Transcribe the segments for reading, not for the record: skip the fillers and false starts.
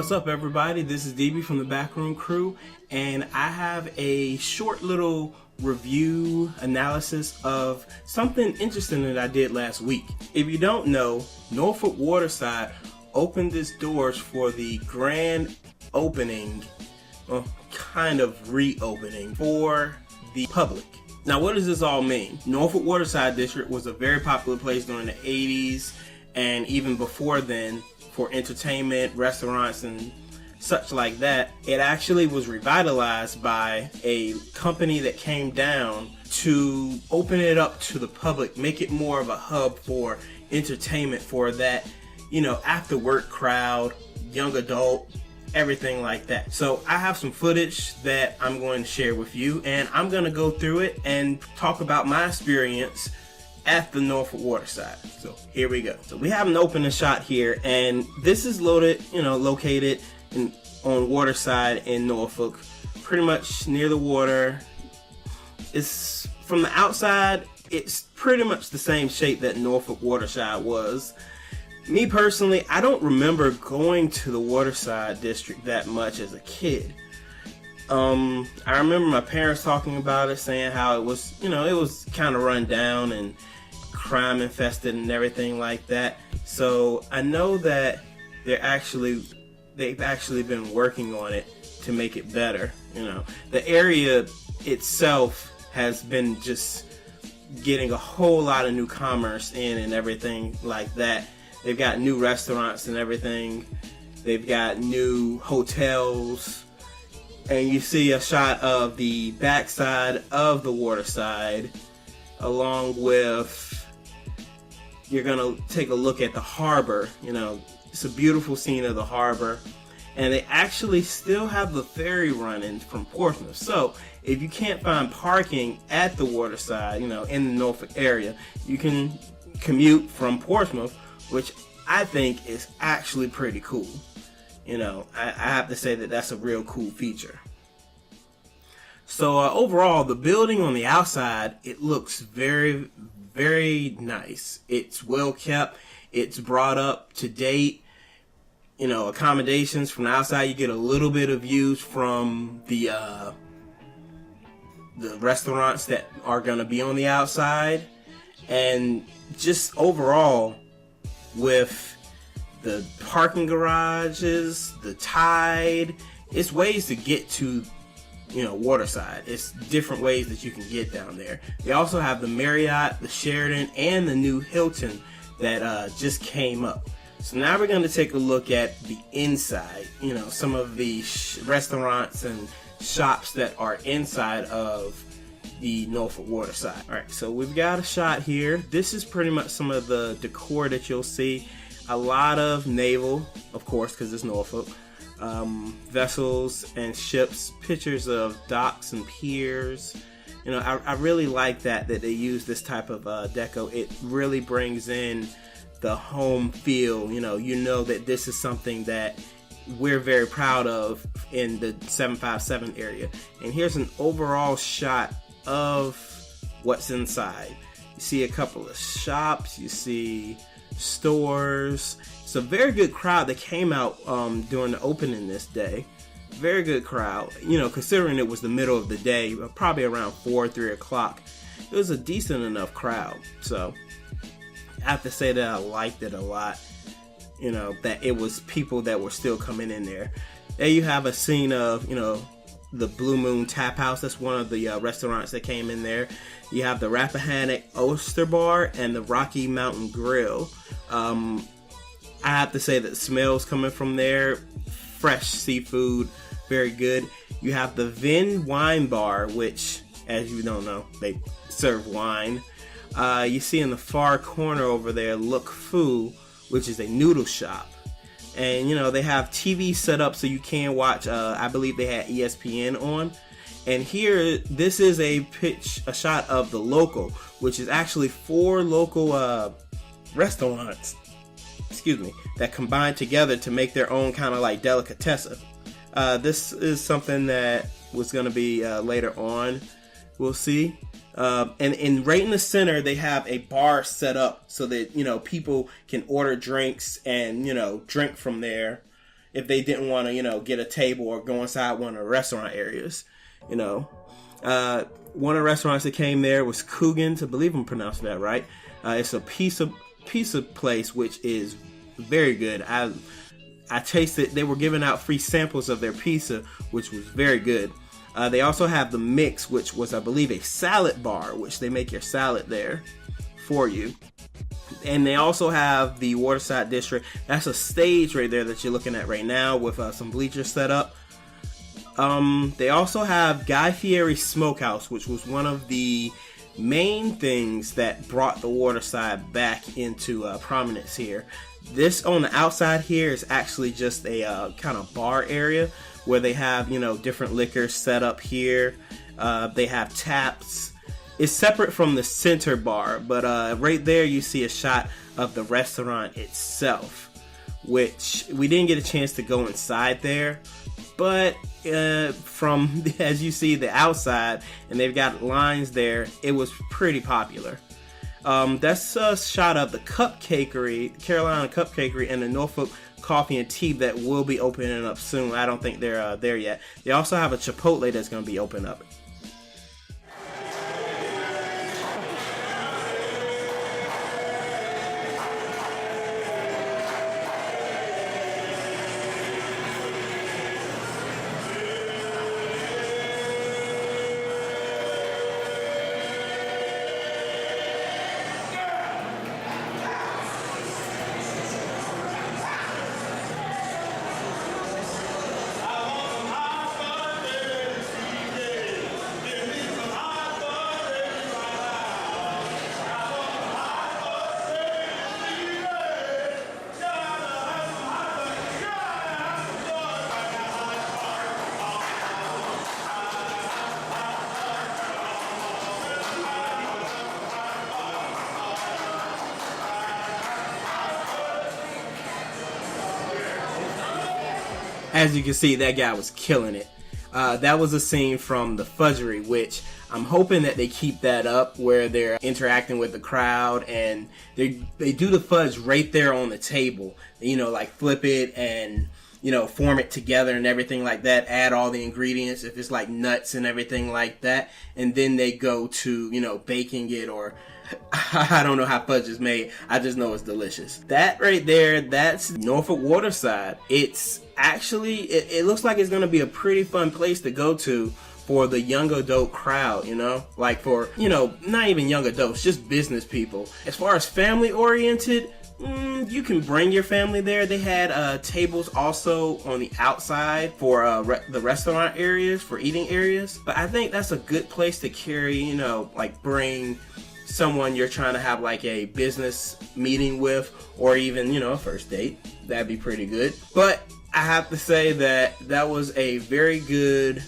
What's up, everybody? This is DB from the Backroom Crew, and I have a short little review analysis of something interesting that I did last week. If you don't know, Norfolk Waterside opened its doors for the grand opening, well, kind of reopening for the public. Now, what does this all mean? Norfolk Waterside District was a very popular place during the 80s and even before then for entertainment, restaurants, and such like that. It actually was revitalized by a company that came down to open it up to the public, make it more of a hub for entertainment for that, after work crowd, young adult, everything like that. So I have some footage that I'm going to share with you, and I'm going to go through it and talk about my experience at the Norfolk Waterside. So here we go. So we have an opening shot here, and this is located on Waterside in Norfolk, pretty much near the water. It's from the outside, it's pretty much the same shape that Norfolk Waterside was. Me personally, I don't remember going to the Waterside district that much as a kid. I remember my parents talking about it, saying how it was, it was kind of run down and crime infested and everything like that. So I know that they've actually been working on it to make it better. The area itself has been just getting a whole lot of new commerce in and everything like that. They've got new restaurants and everything. They've got new hotels. And you see a shot of the backside of the Waterside, along with, you're going to take a look at the harbor. It's a beautiful scene of the harbor. And they actually still have the ferry running from Portsmouth. So if you can't find parking at the Waterside, in the Norfolk area, you can commute from Portsmouth, which I think is actually pretty cool. I have to say that that's a real cool feature. So overall, the building on the outside, it looks very, very nice. It's well kept. It's brought up to date. Accommodations from the outside. You get a little bit of views from the restaurants that are going to be on the outside. And just overall, with the parking garages, the tide, it's ways to get to Waterside. It's different ways that you can get down there. They also have the Marriott, the Sheraton, and the new Hilton that just came up. So now we're going to take a look at the inside, some of the restaurants and shops that are inside of the Norfolk Waterside. Alright, so we've got a shot here. This is pretty much some of the decor that you'll see. A lot of naval, of course, because it's Norfolk. Vessels and ships, pictures of docks and piers. I really like that they use this type of deco. It really brings in the home feel. You know that this is something that we're very proud of in the 757 area. And here's an overall shot of what's inside. You see a couple of shops, you see stores. It's a very good crowd that came out during the opening this day. Very good crowd, considering it was the middle of the day, probably around 3 o'clock. It was a decent enough crowd. So I have to say that I liked it a lot. That it was people that were still coming in there. There you have a scene of, the Blue Moon Tap House. That's one of the restaurants that came in there. You have the Rappahannock Oyster Bar and the Rocky Mountain Grill. I have to say that the smells coming from there, fresh seafood, very good. You have the Vin Wine Bar, which, as you don't know, they serve wine. You see in the far corner over there, Look Fu, which is a noodle shop. And they have TV set up so you can watch, I believe they had ESPN on. And here, this is a shot of the Local, which is actually 4 local restaurants, that combine together to make their own kind of like delicatessen. This is something that was going to be later on. We'll see. And right in the center, they have a bar set up so that, people can order drinks and, drink from there. if they didn't want to, you know, get a table or go inside one of the restaurant areas, you know. One of the restaurants that came there was Coogan's. I believe I'm pronouncing that right. It's a pizza place, which is very good. I tasted, they were giving out free samples of their pizza, which was very good. They also have the Mix, which was, I believe, a salad bar, which they make your salad there for you. And they also have the Waterside District. That's a stage right there that you're looking at right now with some bleachers set up. They also have Guy Fieri Smokehouse, which was one of the main things that brought the Waterside back into prominence here. This on the outside here is actually just a kind of bar area where they have, you know, different liquors set up here. They have taps. It's separate from the center bar, but right there you see a shot of the restaurant itself, which we didn't get a chance to go inside there. But from, as you see, the outside, and they've got lines there, it was pretty popular. That's a shot of the Cupcakery, Carolina Cupcakery, and the Norfolk Coffee and Tea that will be opening up soon. I don't think they're there yet. They also have a Chipotle that's going to be open up. As you can see, that guy was killing it. That was a scene from the Fudgery, which I'm hoping that they keep that up, where they're interacting with the crowd and they do the fudge right there on the table. You know, like flip it and, you know, form it together and everything like that. Add all the ingredients, if it's like nuts and everything like that. And then they go to, you know, baking it, or I don't know how fudge is made. I just know it's delicious. That right there, that's Norfolk Waterside. It's actually, it looks like it's going to be a pretty fun place to go to for the young adult crowd, you know? Like for, you know, not even young adults, just business people. As far as family oriented, you can bring your family there. They had tables also on the outside for the restaurant areas, for eating areas. But I think that's a good place to carry, you know, like bring someone you're trying to have like a business meeting with, or even, you know, a first date. That'd be pretty good. But I have to say that that was a very good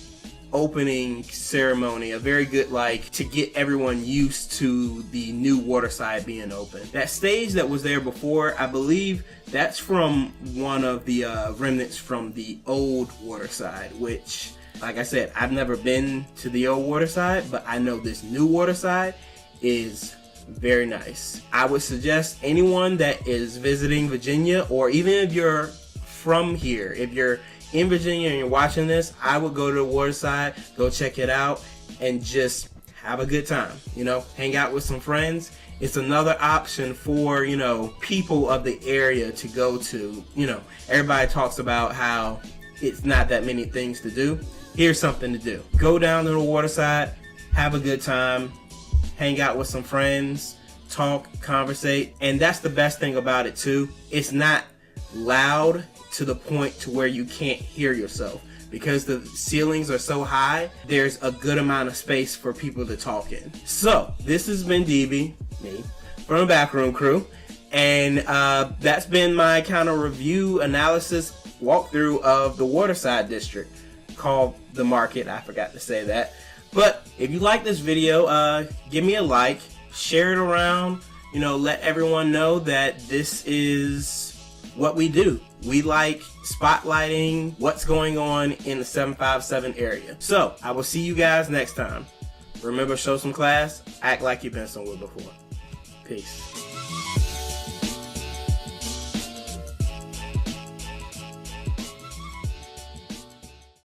opening ceremony, a very good, like, to get everyone used to the new Waterside being open. That stage that was there before, I believe that's from one of the remnants from the old Waterside, which, like I said, I've never been to the old Waterside, but I know this new Waterside is very nice. I would suggest anyone that is visiting Virginia, or even if you're from here, if you're in Virginia and you're watching this, I would go to the Waterside, go check it out, and just have a good time. You know, hang out with some friends. It's another option for, you know, people of the area to go to. You know, everybody talks about how it's not that many things to do. Here's something to do. Go down to the Waterside, have a good time, hang out with some friends, talk, conversate, and that's the best thing about it too. It's not loud to the point to where you can't hear yourself. Because the ceilings are so high, there's a good amount of space for people to talk in. So, this has been DB, me, from the Backroom Crew, and that's been my kind of review, analysis, walkthrough of the Waterside District, called The Market. I forgot to say that. But if you like this video, give me a like, share it around, you know, let everyone know that this is what we do. We like spotlighting what's going on in the 757 area. So, I will see you guys next time. Remember, show some class, act like you've been somewhere before. Peace.